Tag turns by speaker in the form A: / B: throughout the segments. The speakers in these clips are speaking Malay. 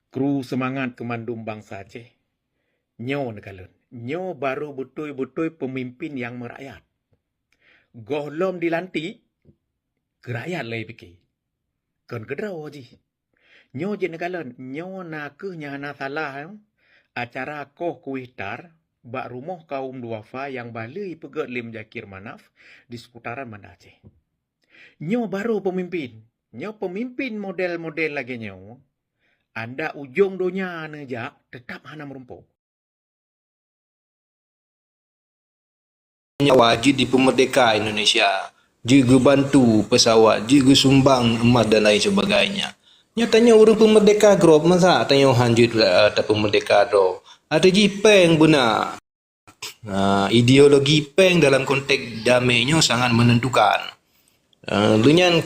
A: Kru semangat kemandum bangsa Aceh. Nyo negalun. Nyo baru betul-betul pemimpin yang merakyat. Gohlom dilantik, kerakyat lagi fikir. Kan kedraw je. Nyo je negalun. Nyo nakuhnya hana salah. Acara koh kuihtar, bak rumah kaum duafa yang balai pegat lim Jakir Manaf di seputaran Banda Aceh. Nyo baru pemimpin. Nyo pemimpin model-model lagi nyo. Anda ujung dunia nejak tetap hana merumpuk.
B: Wajib di pemerdekaan Indonesia, juga bantu pesawat, juga sumbang emas dan lain sebagainya. Nyatanya orang pemerdeka grup masa tanya hanjut ada pemerdeka do. Ada jipeng benar. Ideologi peng dalam konteks damainya sangat menentukan. Dengan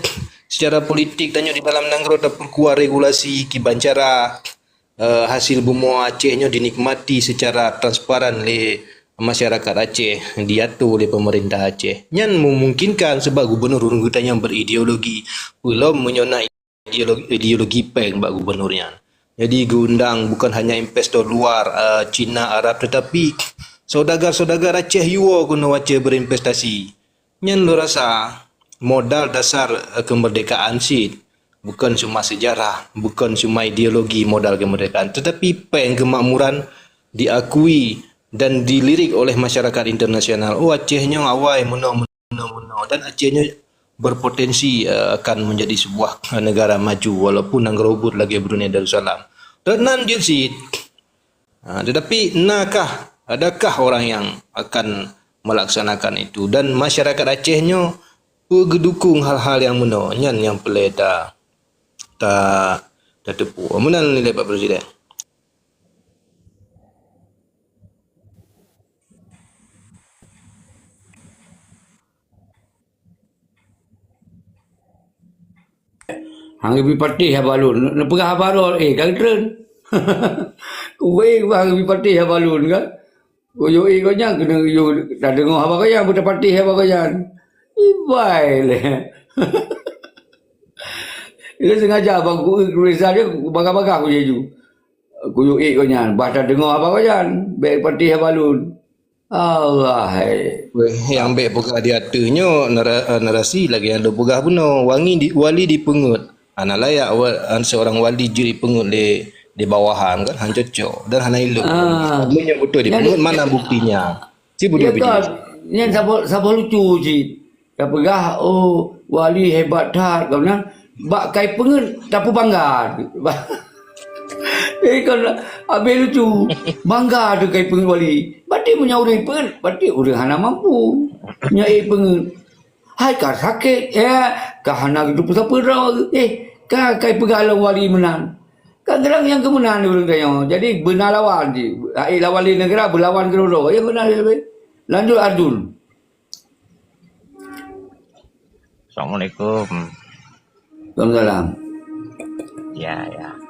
B: secara politik tanya di dalam nanggro dapat keluar regulasi kibancara hasil bumi Acehnya dinikmati secara transparan oleh masyarakat Aceh, diatur oleh pemerintah Aceh. Yang memungkinkan sebab gubernur kita yang berideologi belum menyonai ideologi peng bak gubernurnya. Jadi diundang bukan hanya investor luar Cina, Arab, tetapi saudagar-saudagar Aceh juga guna Aceh berinvestasi. Yang lu rasa modal dasar kemerdekaan sih bukan cuma sejarah, bukan cuma ideologi modal kemerdekaan, tetapi peng kemakmuran diakui dan dilirik oleh masyarakat internasional. Oh, Acehnya awai menang dan Acehnya berpotensi akan menjadi sebuah negara maju walaupun nanggerobot lagi Brunei Darussalam. Renan jinsit. Tetapi adakah orang yang akan melaksanakan itu, dan masyarakat Acehnya gedukung hal-hal yang menonyan yang pelita tak tepu. Menang nilai Pak Presiden.
C: Hang bi parti ha balun. Na pegah barol kan tren. Kuwe hang bi parti ha balun kan. Yo ko nya kena yo dah dengar apa kaya buta parti ha kaya. Ibai le. Dia sengaja bang ku Reza dia baga-baga ku jeju. Ku yo ko nya bahasa dengar apa kaya. Baik parti ha balun. Allah
B: yang baik pegah dia atunya narasi lagi yang ada pegah benar wali dipengut. Ana layak seorang wali juri pengut di bawahan kan han cocok dan hana elok. Adanya betul dipengut, mana buktinya? Si budak biji.
C: Ni siapa lucu ji. Dah pegah wali hebat dah kau nak bak kai pengut tapi bangga. Kan habis lucu. Bangga tu kai pengut wali. Berarti punya orang pengut, berarti orang hana mampu. Nyai pengut. Hai kah sakit kah hana hidup siapa dah kah kai pegalah wali menang. Kan gerang yang kemenang orang tanya. Jadi benar lawan je. Lawan di negara berlawan kerana. Ya benar. Lanjut Arjun.
D: Assalamualaikum.
C: Waalaikumsalam.
D: Ya.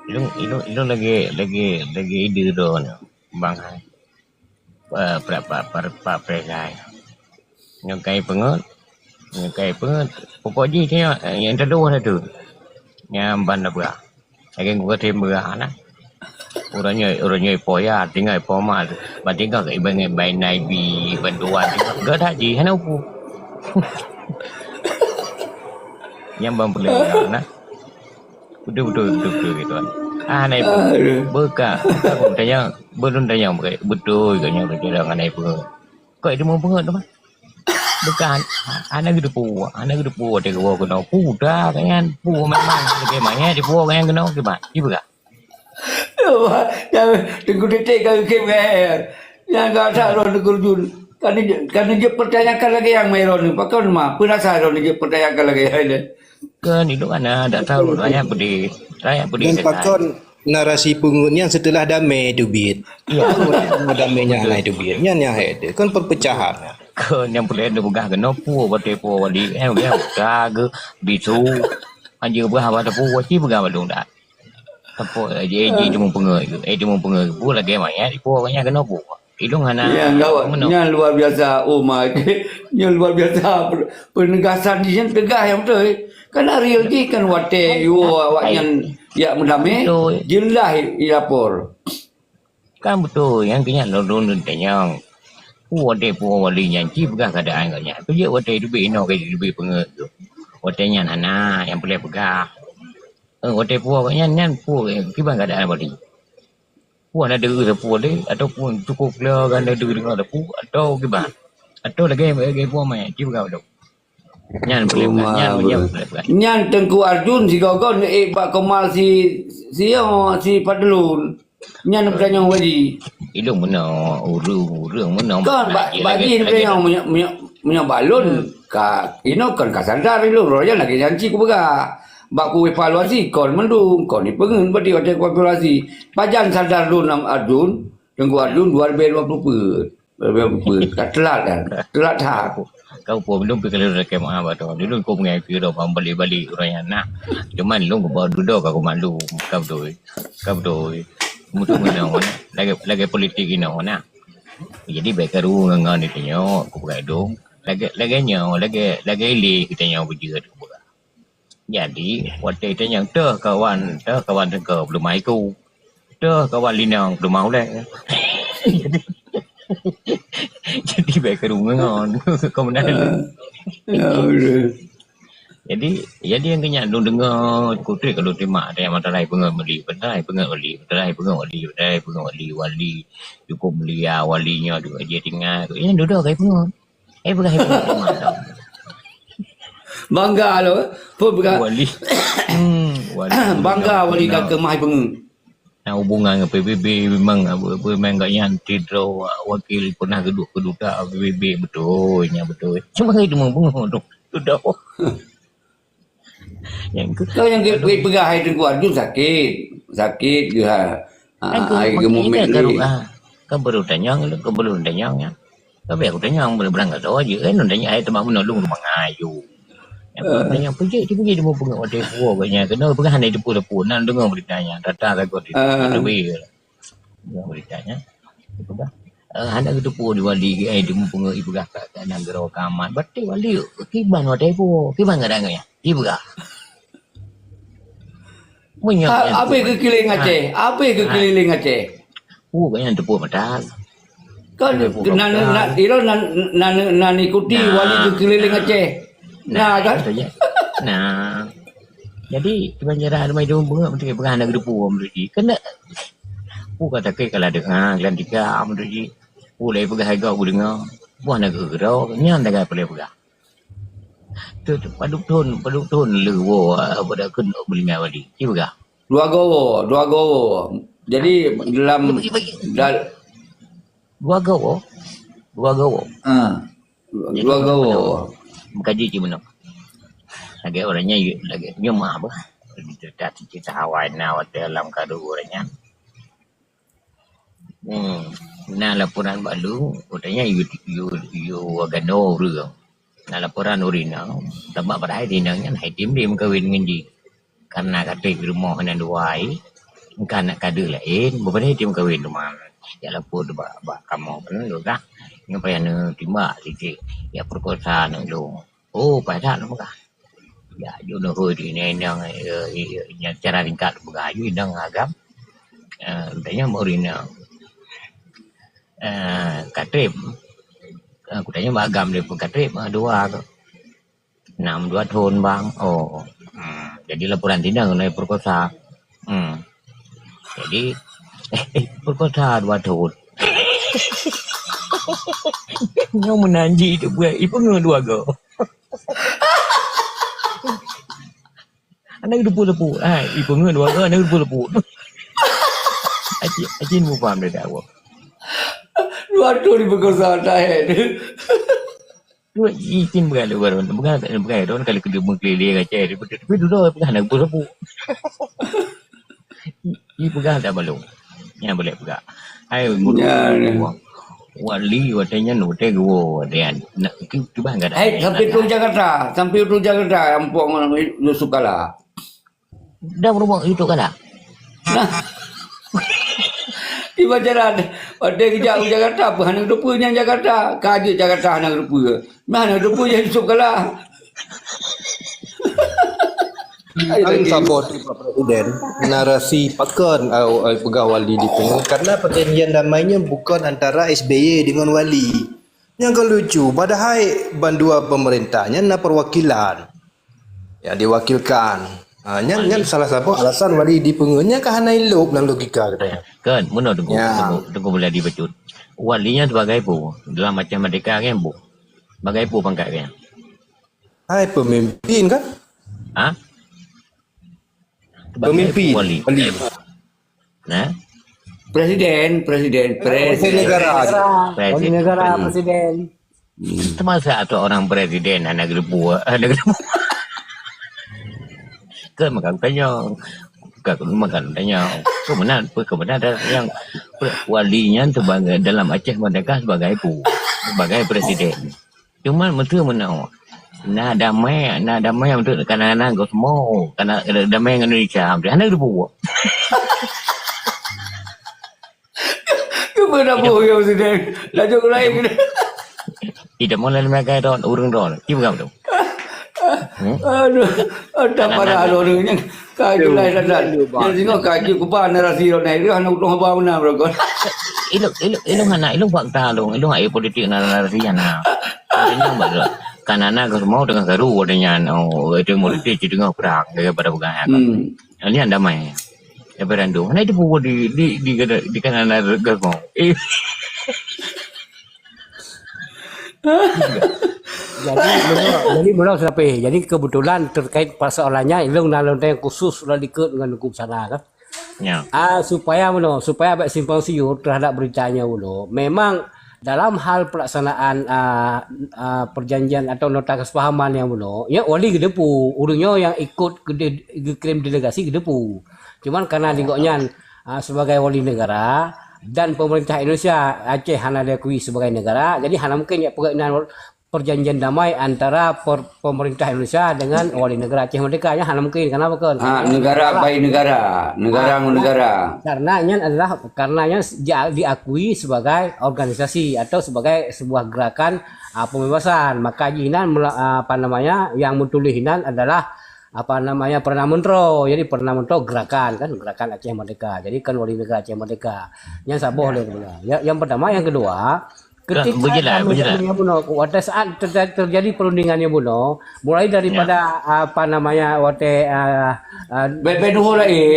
D: Itu lagi ide do bang. Pak Presiden. Nyokai pengut. Pokok je yang kedua tu. Yang bandar berah. Lagi gua tim berah nak. Orangnya poya tinggal poma. Tinggal ke ibang bayi naibi bantuan. Gak ada je hana upu. Yang bang boleh nak. Betul gitu kan. Naik berkah. Aku tanya, belum tanya betul katanya kerja naik pengut. Kau itu mau pengut tu mah? Bukan, anak gitu pu ada gua kena pu dah kan, pu memang bagaimana di pu kan kena gimana, gimana?
C: Jangan tunggu detik kau kemer. Yang kata ron kurjun. Kan dia pertanyakan lagi yang meron. Pakai mah penasaran dia pertanyakan lagi ada.
D: Kan itu kan ada tahu saya budi.
B: Dan pakon narasi pengutnya setelah damai itu bit.
D: Iya,
B: damainya anak itu bit. Yang ada kan perpecahan.
D: Kan yang boleh ada begah kena pu bate pu wali dia gaga bisu anjing berapa ada pu wati begah balung dah. Tapo je cuma pengai cuma pengai pu lagi maya pu banyak kena pu. Hidung hana.
C: Yang luar biasa. Oh my. Yang luar biasa penegasan dia tegah yang betul. Kan real je kan wate yo awak yang Ya mendame
D: Betul.
C: jelah lapor.
D: Kan betul yang kena lorong tanya. Wade pun wali nyanyi pegang keadaan katnya. Tu je wade tu bina ke lebih pengen tu. Wade nyan anak yang boleh pegang. Wade pun katnya nyan pun kiban keadaan wali. Puan ada sepuh le ataupun cukup lah kan ada dengan lepu atau kiban. Atau lagi puan mai ki pegang tu. Nyan boleh pegang, nyan boleh pegang.
C: Nyan Tengku Arjun si gogon Pak Kemal si Padlun. Nyan bertanya wadi.
D: Ilung mana urung mana.
C: Kan bagi bertanya punya balon ka ino kan kasandar lu royan lagi janji ku bega. Bak ku evaluasi kon mendung kon ni pengen badi ada evaluasi. Pajan sadar lu nam Arjun Tengku Arjun 2020. Telat kan. Telat hak.
D: Kau pun belum pergi kalau rekam apa tu. Dulu kau mengaku dah balik orang yang nak. Cuman lu kau duduk kau malu kau tu. Mutu mana lagi politik ini mana. Jadi baik karu ngan ni tanya aku buka dong. Lagi ili kita nyawa berjaya tu buka. Jadi waktu tanya kawan tengkau belum mai ku. Kawan linang belum mau leh. Jadi baik karu ngan kau mana. Jadi yang kena lu dengar kutri kalau terima ada yang matarai pengemali wali cukup belia walinya juga dia tinggal ini duduk kayak pengen bukan
C: Bangga lo. Pun bukan
D: wali
C: bangga wali kakak mai pengen.
D: Nah hubungan dengan PBB memang memang gak nyanti draw wakil pernah keduta PBB betul cuma itu memang duduk
C: Kau yang pergi hai Tengku Arjun sakit ke ai gemuk mek ni.
D: Kan baru tanya ya. Tapi aku tanya boleh berangkat tahu aja kan tanya ai tempat menolong rumah ayu. Yang tanya pergi dia mau pengen ada puak katnya kena pengen handai depu nan dengar beritanya data aku di duit. Dengar beritanya. Itu dah. Anak itu pun di wali dia mau pengen ibu kakak dan negara kaman. Betul wali kiban ada pun kiban enggak ada ya. Ibu kak.
C: Apa kekeliling Aceh? Apa kekeliling Aceh?
D: Kayaknya tepuk medal.
C: Kan nan ikuti wali kekeliling Aceh. Nah kan?
D: Nah. Jadi kebanyaran ada mai dong bunga mesti pengen negeri pu menurut kena. Kata ke kalau dengar kelan 3 menurut boleh pegang harga aku dengar. Buah negara nyan tak boleh pegang. Tu paduk tun lewo pada kun beli wali. Ibu
C: Dua gowo. Jadi dalam
D: dua gowo.
C: Dua gowo.
D: Kaji mana? Lagi orangnya lagi nyoma apa? Cerita Hawaii na dalam kado orangnya. Nah laporan baru, katanya you agano rương. Nah laporan urina, tempat berai dinangnya hai tim dia kawin dengan dia. Karena kata rumah hanya dua karena kado lain, beberapa tim kawin rumah. Ya lapor tu kamu pun juga. Yang payah timba sikit. Ya perkosaan lu. Oh pada lu kah? Ya jodoh di ini yang cara ringkat begayu yang agam. Tanya urina. Katrip aku tanya agam dia pun katrip 2 6 2 tahun bang. Jadi laporan tindak mengenai perkosa. Jadi perkosa 2 tahun. Yang menanji itu buat ibu ngedua go. Anak lepu. Ibu ngedua go anak lepu. Ajin mu paham dah awak.
C: 2 tahun diperkosa dah.
D: Dua izin bukan don kalau kedua mengkeliling aja tapi dulu pegang nak berapa ini pegang tak belum yang boleh pegang ai wali watanya note go dan nak cuba enggak ada
C: sampai tu Jakarta ampung lu sukalah
D: dah rumah itu kan
C: nah di Bajaran ada jauh Jakarta apa hanya rupanya Jakarta kaji Jakarta hanya rupa mana rupanya hidup kalah
B: Ang support Pak Presiden narasi pakan pegawai wali di tengah karena perjanjian damainya bukan antara SBY dengan wali. Yang kelucu padahal bandua pemerintahnya na perwakilan ya diwakilkan. Yang salah satu alasan wali di pengenya kahana ilok dan logika katanya.
D: Kan, mana tunggu,
B: Ya.
D: tunggu boleh dibecut. Walinya sebagai bu, dalam macam merdeka kan bu. Sebagai bu pangkat kan.
B: Hai pemimpin kan?
D: Ha? Sebagai
B: Pemimpin.
D: wali.
B: Wali.
D: Nah,
C: Presiden.
B: Negara.
E: Wali negara presiden.
D: termasa atau orang presiden anak gedepu, anak gedepu. Kan makan tanya kebenaran yang walinya sebagai dalam Aceh Merdeka sebagai sebagai presiden. Cuma betul menang. Nah damai untuk kanan-kanan kau semua karena damai dengan Indonesia. Anak gedepu.
C: Kepada apa ya Presiden? Laju ke lain kena.
D: Tidak boleh mereka don urung don. Gimana tu?
C: Aduh, ada pada orangnya kaki lain dan yang sini kaki kupa narasi orang itu anak utung apa mana berikut.
D: Ilung anak ilung fakta dong. Ilung ai politik narasi anak. Artinya betul. Kanana kau semua dengan seru dengan itu politik dengan perang daripada pegangan. Ini anda main. Referendum. Mana itu buat di kanan gerbong.
E: Jadi belum sampai. Jadi kebetulan terkait persoalannya ilung nalon yang khusus sudah diikut dengan hukum sana kan.
D: Ya.
E: Supaya abak simpang siur terhadap beritanya memang dalam hal pelaksanaan perjanjian atau nota kesepahaman yang ya wali gedepu urungnya yang ikut klaim delegasi gedepu. Cuman karena digoknya sebagai wali negara dan pemerintah Indonesia Aceh hana diakui sebagai negara, jadi hana mungkin ya perjanjian damai antara pemerintah Indonesia dengan wali negara Aceh Merdeka ya hana mungkin. Kenapa kan?
C: Negara baik negara.
E: Karenanya diakui sebagai organisasi atau sebagai sebuah gerakan pembebasan. Maka jinan yang mentulihinan adalah Perdana Menteri. Jadi Perdana Menteri gerakan Aceh Merdeka. Jadi kan wali negara Aceh Merdeka. Yang tak boleh. Yang pertama, yang kedua, ketika pada saat terjadi perundingannya mulai daripada
C: Benuh lain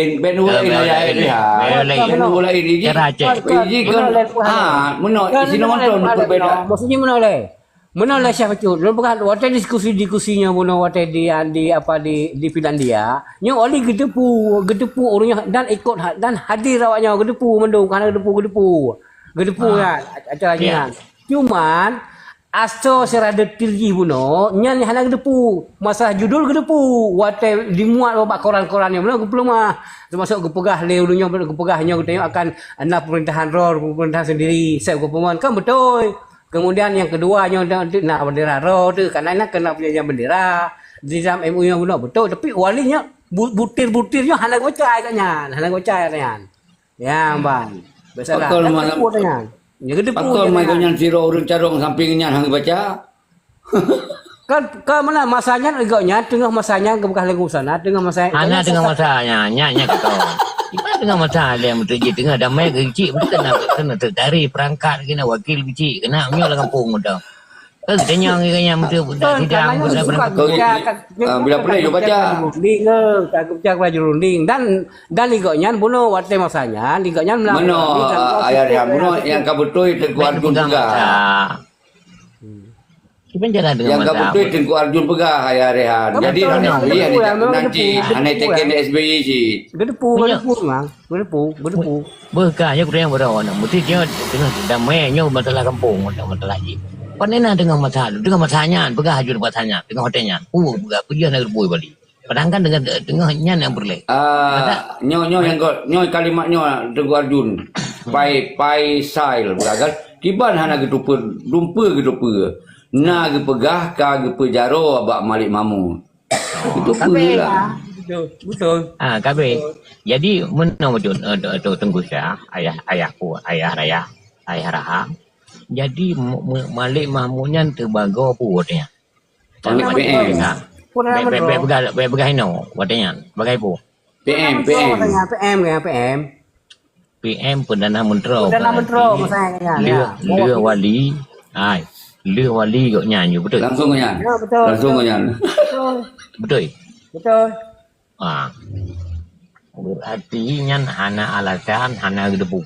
E: maksudnya menoleh siapa tu? Bukan waktu diskusinya waktu di Finlandia. Nya oli gedepu orangnya dan ikut dan hadir awaknya gedepu mendung karena gedepu ya acaranya. Cuman asto secara detail nya hana gedepu masalah judul gedepu waktu dimuat babak koran-korannya belum termasuk gepegah leulunya gepegahnya akan anak pemerintahan sendiri saya kepemuan kan betul. Kemudian yang keduanya nak bendera tu karena nak kena perjanjian bendera di dalam MOU yang betul tapi walinya butir-butirnya hana gocai katnya ya bang biasalah ya gede
C: Pakol mai konyan siro urang carong sampingnya hang baca
E: kan mana masanya iganya tengah masanya ke bekas lagu sana tengah masanya
D: Ana dengan masanya nyanyi kau. Gimana dengan masa yang betul je tengah damai kecil betul kena tertarik perangkat kena wakil kecil kena nyol kampung dah. Katanya yang betul sidang
C: bila boleh yo baca
E: aku cak baju runding dan liganya bunuh waktu masanya liganya
C: mano ayah bunuh yang kabutoi Tengku Arjun juga
D: Gimana dengan
C: yang
D: masa
C: kabutoi Tengku Arjun pegah ayah rehan jadi nanti aneh teken SBY sih
E: gedepu
D: berkahnya kurang berapa nak mesti dia tengah damainya masalah kampung masalah ni. Panena dengan masanya pegah hajur masanya tengah hotelnya pegah pergi nak berbuat balik. Padahal kan tengahnya yang berleh.
C: Nyo kalimatnya Tengku Arjun pai sail kan kiban hana gedupa na gepegah ka gepejaro abak malik mamu itu pula
E: betul
D: Kabeh. Jadi menang betul Tengku Syah ayahku ayah Raha. Jadi Malik Mahmudnya terbago punya.
E: Perdana Menteri.
D: Begai no, watanya. Bagai po.
C: PM
E: PM kan PM.
D: PM Perdana Menteri.
E: Perdana Menteri maksudnya kan.
D: Lừa wali. Ai. Lừa wali kok nyanyi betul.
C: langsung kan
E: Ya betul.
C: langsung kan
D: Betul.
E: Betul.
D: Ah. Berarti nyan hana alasan hana gedepu.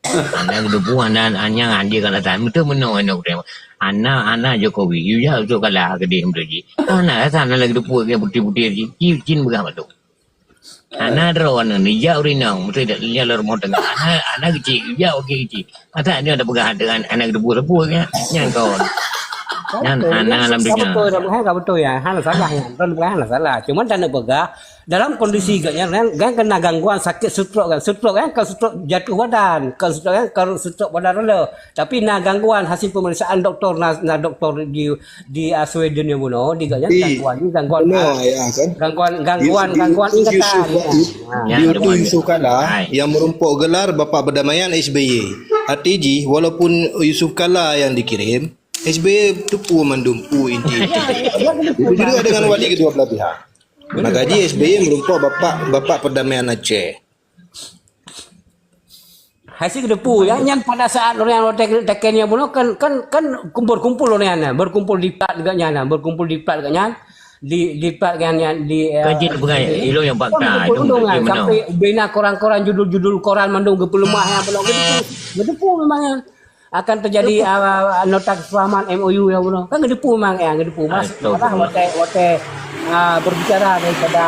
D: Hana gedepu hana ngadi alasan betul meno Ana Jokowi you ya tu kalah ke dia mesti. Ana sana lagi gedepu ke putih-putih cin berapa tu. Ana rawan ni ya urinang mesti dak jalur mau tengah. Ana kecil ya okey kecil. Masa dia ada pegang dengan anak gedepu ke nyan kawan. Nyan ana alam dunia.
E: Betul, dah betul ya. Hal salah ya. Betul bukan hal salah. Cuma tak nak pegang dalam kondisi gaknya kan kena gangguan sakit stroke kan. Stroke kan kalau stroke jatuh badan, kalau stroke kan kalau stroke badan rela. Tapi nak gangguan hasil pemeriksaan doktor doktor di Sweden yang bunuh di gaknya gangguan gangguan ingatan.
B: Dia tu Yusuf Kala yang merumpuk gelar Bapa Perdamaian SBY. ATG walaupun Yusuf Kala yang dikirim, SBY tupu mendumpu inti. Itu juga dengan wali kedua belah pihak. Maka jadi SBY merumpuk Bapa Perdamaian Aceh.
E: Hasil kedepu yang pada saat orang tekennya bunuh kan kumpul orang berkumpul di plat dekatnya di plat kan di
D: Kecil bukan ilo yang fakta itu
E: sampai bina koran-koran judul koran mandung ke pelemah yang belum gedepu memang akan terjadi nota kesepahaman MOU yang bunuh kan gedepu memang gedepu mas malah wate berbicara daripada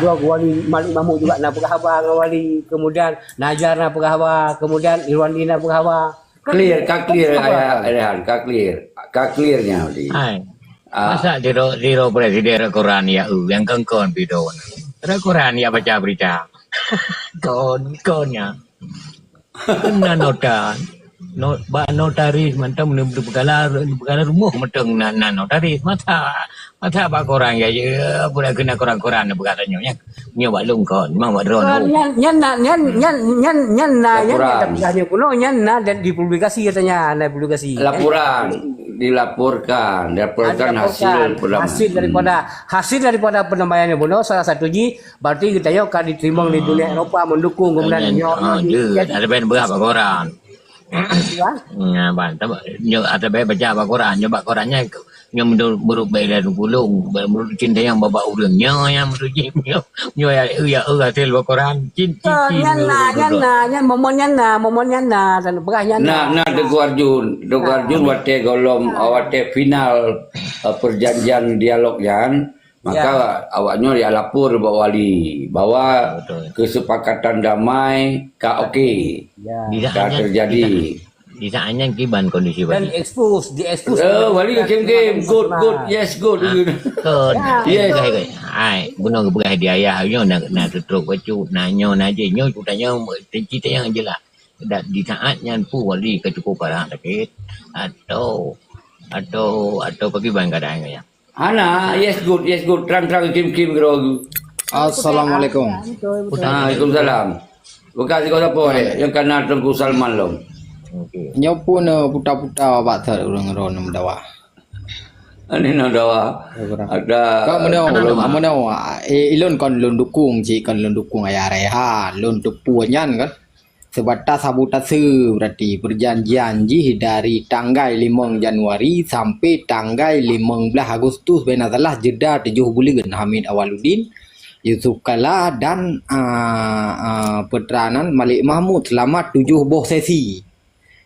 E: dua wali Malik Mahmud juga nak berkhabar dengan wali, kemudian Najar nak berkhabar, kemudian Irwandi nak berkhabar.
C: clear Rehan clearnya wali
D: masa diro presiden Quran ya yang kengkon video Quran ya baca berita konnya kena notaris mantap berkala rumah mateng notaris mata ba korang ya boleh kena korang-korang berkatanya nyoba lungkon mau drone
E: nyan dan dipublikasi katanya dilaporkan hasil daripada penambahannya bunuh salah satunya berarti kita yo kan diterima di dunia Eropa mendukung kemudian
D: ada berapa korang ya bantah ada baca apa Quran nyoba Qurannya yang berubah dari gulung menurut cinta yang bapak urangnya yang menurut nyo ya hasil Quran cinta momennya dan berahnya
C: nah Dogo Arjun wate golom wate final perjanjian dialog yan maka awaknya dia lapor bawa wali bahwa kesepakatan damai okey terjadi
D: di saatnya kiban kondisi
E: dan expose
C: wali game good yes good
D: yes ai bunuh berah dia ayahnya nak tutup baju nanyo naje cutanya cerita yang jelas dan di saatnya pu wali kecukupan sakit atau pergi bang kadang ya
C: Hana, yes good, terang kim gerogu.
F: Assalamualaikum.
C: Waalaikumsalam. Bekas kau siapa yang kena Tengku Salman lo?
F: Nyo pun puta-puta awak ter urang ron mendawa.
C: Ani dawa. Ada.
F: Kau menau ilon kon lon dukung ji kon lon dukung ayah Rehan, lon tepu nyan kan. Sebatas sabotase berarti perjanjian ji dari tanggal 5 Januari sampai tanggal 15 Agustus benazalah jeda 7 bulan Hamid Awaluddin Yusuf Kala dan Peranan Malik Mahmud selama 7 buah sesi.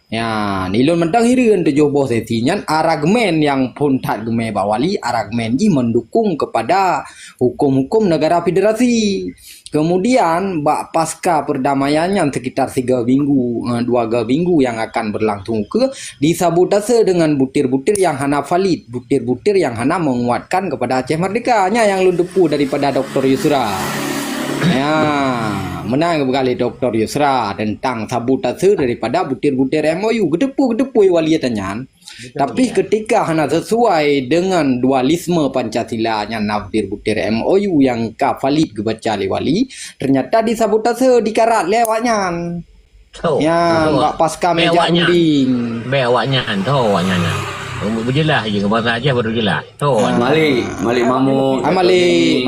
F: Ya, nilon mentang hireun 7 buah sesi nyan aragmen yang pun tak gemeh bawali aragmen ji mendukung kepada hukum-hukum negara federasi. Kemudian pasca perdamaian yang sekitar 2 minggu yang akan berlangsung ke disabotase dengan butir-butir yang hana valid, butir-butir yang hana menguatkan kepada Aceh Merdeka yang lundepu daripada Dr. Yusra. Ya, menang berkali Dr. Yusra tentang sabotase daripada butir-butir MOU gedepu wali tanya. Tapi ketika hana sesuai dengan dualisme Pancasila yang nafsir butir MOU yang valid kebaca wali ternyata disabotase dikarat lewatnya. Ya, mbak pasca meja runding.
D: Bewaknya Berjelas je ke bahasa Aceh baru jelas. Tu.
C: Malik Mamuk.
F: Malik.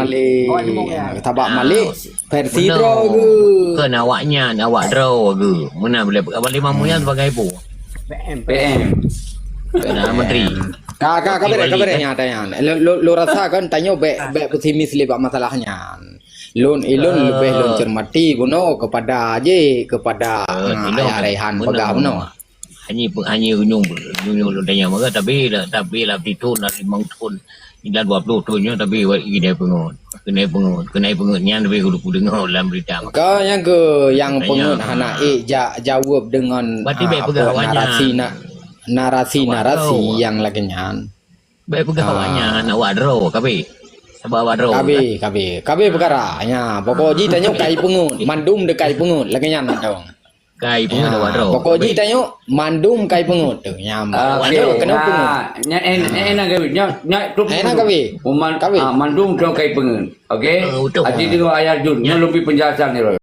F: Tabak Malik versi draw ke?
D: Kan awaknya, awak draw ke. Mana boleh balik mamu yang sebagai ibu.
C: PM.
D: Kena menteri.
F: Kabar tanya. Lo rasa kan tanya baik pesimis lebak masalahnya. Ilun lebih cermati kuno kepada ayah Rehan pegang kuno.
D: Hanya unyung lo tanya mereka tapi lah ditun lah 5 tahun. Ila 20 tahunnya tapi kena pengutnya tapi kudu dengar dalam berita.
F: Kau yang pengut anak jawab dengan narasi yang laginya.
D: Baik pegawainya nak wadro kabe. Sebab wadro.
F: Kabe perkara nya. Pokok ji tanya kai pengut, mandum de kai pengut laginya dong.
D: Kai pengut wadro.
F: Pokok ji tanya mandum kai pengut tu nya.
C: Okey.
F: Kena pengut.
C: Enak gawe.
F: Kabe.
C: Mandung tu kai pengen. Okey. Hati dengan ayat jun. Lebih penjelasan ni.